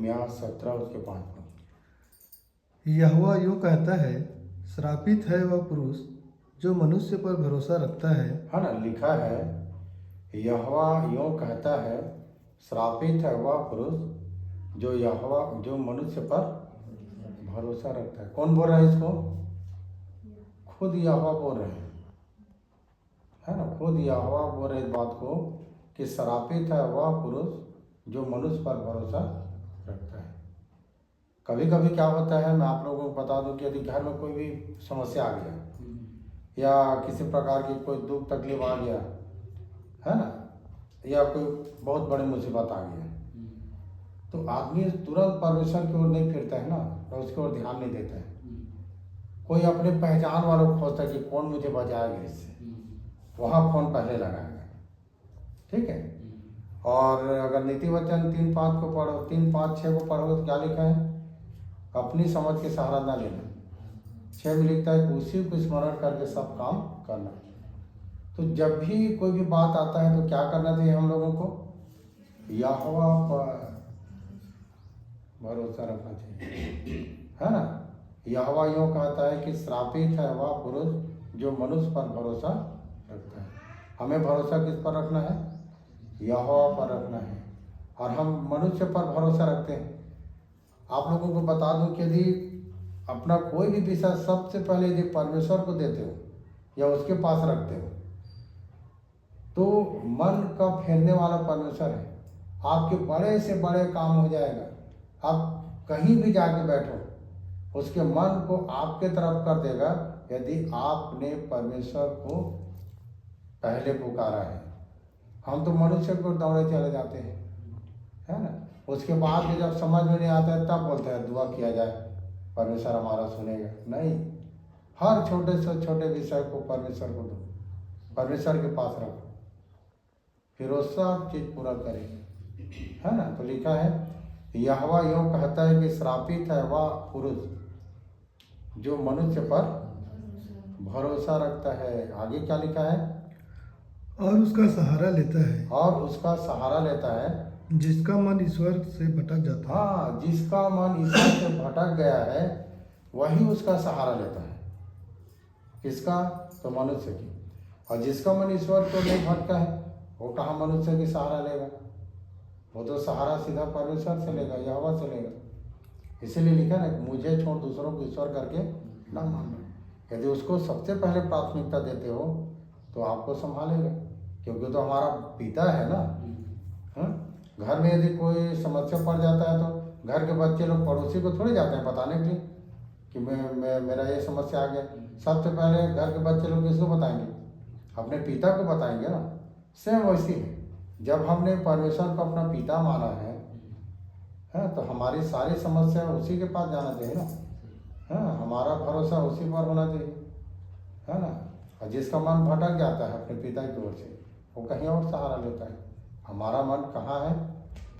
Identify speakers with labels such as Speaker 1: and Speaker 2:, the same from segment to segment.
Speaker 1: यहाँ 17 उसके 5 में।
Speaker 2: यहोवा यूं कहता है, श्रापित है वह पुरुष जो मनुष्य पर भरोसा रखता है।
Speaker 1: ना, लिखा है यहोवा यूं कहता है, श्रापित है वह पुरुष जो मनुष्य पर भरोसा रखता है। कौन बोल रहा है इसको? खुद यहोवा बोल रहे हैं, है ना। खुद यहोवा बोल रहे इस बात को कि श्रापित है वह पुरुष जो मनुष्य पर भरोसा रखता है। कभी कभी क्या होता है, मैं आप लोगों को बता दूं कि यदि घर में कोई भी समस्या आ गया या किसी प्रकार की कोई दुख तकलीफ आ गया, है ना, या कोई बहुत बड़ी मुसीबत आ गई है, तो आदमी तुरंत परमेश्वर की ओर नहीं फिरता है ना, और उसकी ओर ध्यान नहीं देता है। कोई अपने पहचान वालों को खोजता है कि कौन मुझे बचाएगा इससे, वहाँ फोन पहले लगाएगा। ठीक है। और अगर नीति वचन 3:5 को पढ़ो, 3:5-6 को पढ़ो तो क्या लिखा है? अपनी समझ के सहारा ना लेना। 6 में लिखता है कि उसी को स्मरण करके सब काम करना। तो जब भी कोई भी बात आता है तो क्या करना चाहिए हम लोगों को? यहोवा पर भरोसा रखना चाहिए, है ना। यहोवा यूं कहता है कि श्रापित है वह पुरुष जो मनुष्य पर भरोसा रखता है। हमें भरोसा किस पर रखना है? यहोवा पर रखना है। और हम मनुष्य पर भरोसा रखते हैं। आप लोगों को बता दूं कि यदि अपना कोई भी विषय सबसे पहले यदि परमेश्वर को देते हो या उसके पास रखते हो, तो मन का फेरने वाला परमेश्वर है। आपके बड़े से बड़े काम हो जाएगा। आप कहीं भी जाके बैठो, उसके मन को आपके तरफ कर देगा यदि आपने परमेश्वर को पहले पुकारा है। हम तो मनुष्य को दौड़े चले जाते हैं, है ना। उसके बाद भी जब समझ में नहीं आता है तब बोलते हैं दुआ किया जाए, परमेश्वर हमारा सुनेगा। नहीं, हर छोटे से छोटे विषय को परमेश्वर को दो, परमेश्वर के पास रखो, फिर वो सब चीज पूरा करेगा, है ना। तो लिखा है यहोवा यूं कहता है कि श्रापित है वह पुरुष जो मनुष्य पर भरोसा रखता है। आगे क्या लिखा है?
Speaker 2: और उसका सहारा लेता है।
Speaker 1: और उसका सहारा लेता है
Speaker 2: जिसका मन ईश्वर से भटक जाता है।
Speaker 1: हाँ, जिसका मन ईश्वर से भटक गया है वही उसका सहारा लेता है। किसका? तो मनुष्य की। और जिसका मन ईश्वर को नहीं भटका है वो कहाँ मनुष्य की सहारा लेगा? वो तो सहारा सीधा परमेश्वर से लेगा, यहोवा से लेगा। इसीलिए लिखा ना, मुझे छोड़ दूसरों को ईश्वर करके ना मानना। यदि उसको सबसे पहले प्राथमिकता देते हो तो आपको संभालेगा, क्योंकि तो हमारा पिता है ना। घर में यदि कोई समस्या पड़ जाता है तो घर के बच्चे लोग पड़ोसी को थोड़ी जाते हैं बताने के लिए कि मैं मेरा ये समस्या आ गया। सबसे पहले घर के बच्चे लोग किसको बताएंगे? अपने पिता को बताएंगे ना। सेम वैसी है, जब हमने परमेश्वर को अपना पिता माना है तो हमारी सारी समस्या उसी के पास जाना चाहिए ना। हमारा भरोसा उसी पर होना चाहिए, है ना। और जिसका मन भटक जाता है अपने पिता की ओर से, वो कहीं और सहारा लेता है। हमारा मन कहाँ है?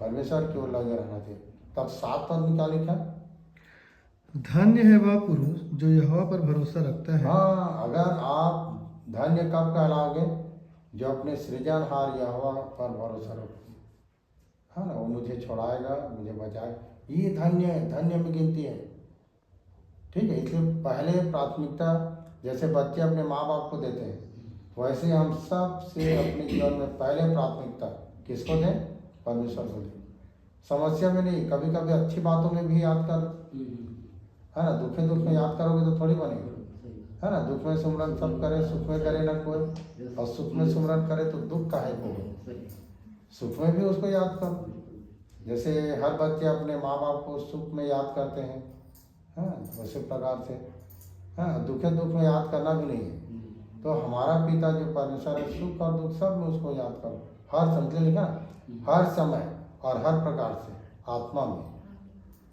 Speaker 1: परमेश्वर की ओर लगे रहना चाहिए। तब 7 पद में क्या लिखा?
Speaker 2: धन्य है वह पुरुष जो यहोवा पर भरोसा रखता है।
Speaker 1: हाँ, अगर आप धन्य कब कहलाओगे? जो अपने सृजनहार यहोवा पर भरोसा रखो, है ना। वो मुझे छुड़ाएगा, मुझे बचाएगा, ये धन्य में गिनती है। ठीक है। इसलिए पहले प्राथमिकता जैसे बच्चे अपने माँ बाप को देते हैं, वैसे हम सब से अपने जीवन में पहले प्राथमिकता किसको दें? परमेश्वर को दें। समस्या में नहीं, कभी कभी अच्छी बातों में भी याद कर, है ना। दुख में याद करोगे तो थोड़ी बनेगा, है ना। दुख में सुमरन सब करे, सुख में करे ना कोई, और सुख में सुमरन करे तो दुख काहे को हो। सुख में भी उसको याद करो। जैसे हर बच्चे अपने माँ बाप को सुख में याद करते हैं, उसी प्रकार से दुख में याद करना भी नहीं है। तो हमारा पिता जो परमेश्वर है, सुख और दुख सब में उसको याद करो। हर समझे लिखा ना, हर समय और हर प्रकार से आत्मा में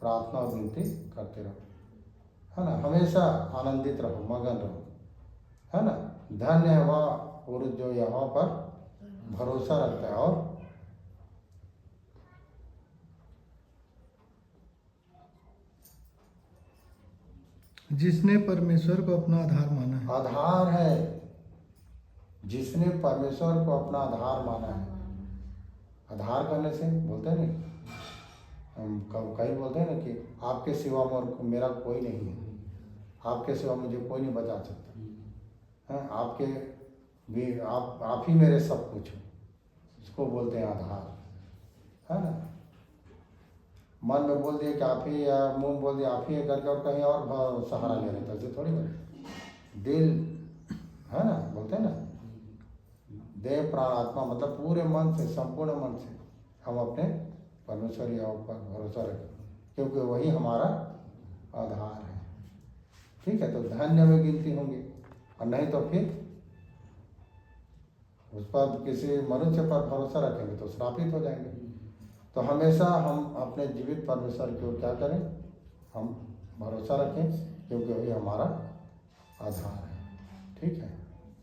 Speaker 1: प्रार्थना और विनती करते रहो, है ना। हमेशा आनंदित रहो, मगन रहो, है ना। धन्य है वह पुरुष जो यहोवा पर भरोसा रखता है और
Speaker 2: जिसने परमेश्वर को अपना आधार माना है।
Speaker 1: आधार है, जिसने परमेश्वर को अपना आधार माना है। आधार करने से बोलते नहीं, हम कई बोलते हैं ना कि आपके सिवा मेरा कोई नहीं है, आपके सिवा मुझे कोई नहीं बचा सकता है, आपके भी आप ही मेरे सब कुछ हो, इसको बोलते हैं आधार, है ना। मन में बोल दिया कि आप ही, या मुंह में बोल दिया आप ही है करके, और कहीं और सहारा ले रहे थे, ऐसे थोड़ी बोले। दिल है ना, बोलते हैं ना, देह प्राण आत्मा, मतलब पूरे मन से, संपूर्ण मन से हम अपने परमेश्वर या ऊपर भरोसा रखें, क्योंकि वही हमारा आधार है। ठीक है, तो धन्य में गिनती होंगी, और नहीं तो फिर उस पर किसी मनुष्य पर भरोसा रखेंगे तो श्रापित हो जाएंगे। तो हमेशा हम अपने जीवित परमेश्वर की ओर क्या करें, हम भरोसा रखें, क्योंकि वही हमारा आधार है। ठीक है,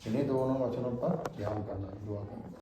Speaker 1: इन्हीं दोनों वचनों पर ध्यान करना, दुआ करना।